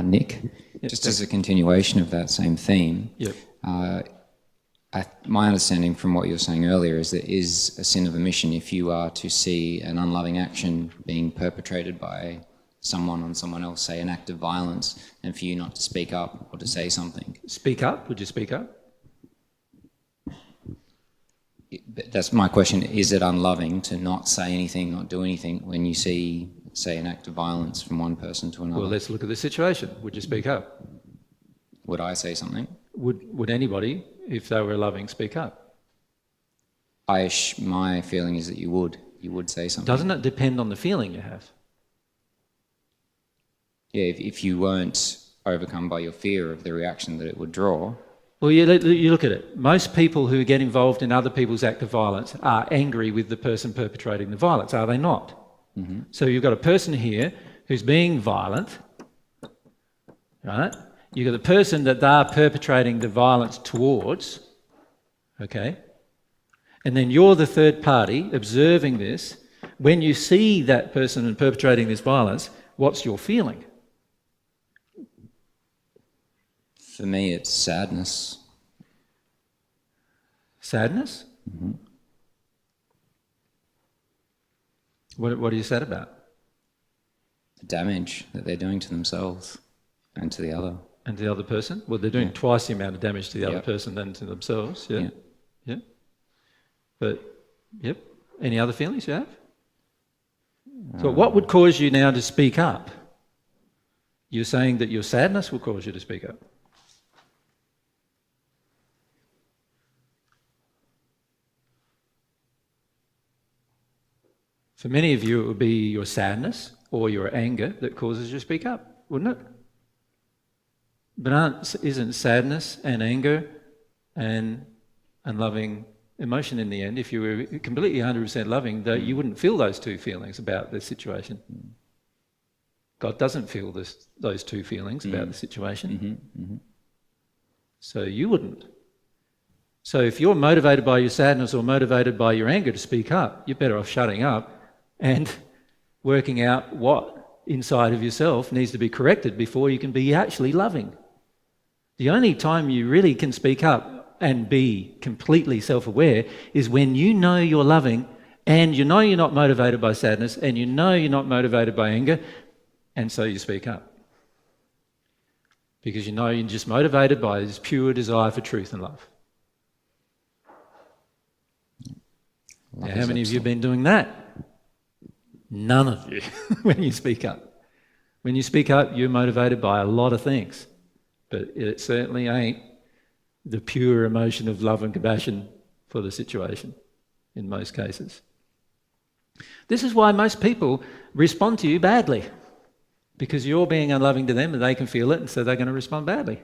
Nick, just as a continuation of that same theme, Yep. My understanding from what you were saying earlier is there is a sin of omission if you are to see an unloving action being perpetrated by someone on someone else, say an act of violence, and for you not to speak up or to say something. Speak up? Would you speak up? That's my question. Is it unloving to not say anything, not do anything when you see, say, an act of violence from one person to another? Well, let's look at the situation. Would you speak up? Would I say something? Would anybody, if they were loving, speak up? My feeling is that you would say something. Doesn't it depend on the feeling you have? Yeah, if you weren't overcome by your fear of the reaction that it would draw. Well, you look at it. Most people who get involved in other people's act of violence are angry with the person perpetrating the violence, are they not? Mm-hmm. So you've got a person here who's being violent, right? You've got the person that they're perpetrating the violence towards, okay? And then you're the third party observing this. When you see that person perpetrating this violence, what's your feeling? For me, it's sadness. Sadness? Mm-hmm. What are you sad about? The damage that they're doing to themselves and to the other. And to the other person? Well, they're doing twice the amount of damage to the other Yep. person than to themselves. Yeah. Yeah. Yeah. But, yep. Any other feelings you have? So what would cause you now to speak up? You're saying that your sadness will cause you to speak up. For many of you, it would be your sadness or your anger that causes you to speak up, wouldn't it? But isn't sadness and anger and unloving emotion in the end, if you were completely 100% loving, that you wouldn't feel those two feelings about the situation? God doesn't feel those two feelings about the situation. Mm-hmm. Mm-hmm. So you wouldn't. So if you're motivated by your sadness or motivated by your anger to speak up, you're better off shutting up and working out what inside of yourself needs to be corrected before you can be actually loving. The only time you really can speak up and be completely self-aware is when you know you're loving and you know you're not motivated by sadness and you know you're not motivated by anger, and so you speak up. Because you know you're just motivated by this pure desire for truth and love. Now, how many of you have been doing that? None of you, when you speak up. When you speak up, you're motivated by a lot of things, but it certainly ain't the pure emotion of love and compassion for the situation in most cases. This is why most people respond to you badly, because you're being unloving to them and they can feel it, and so they're going to respond badly.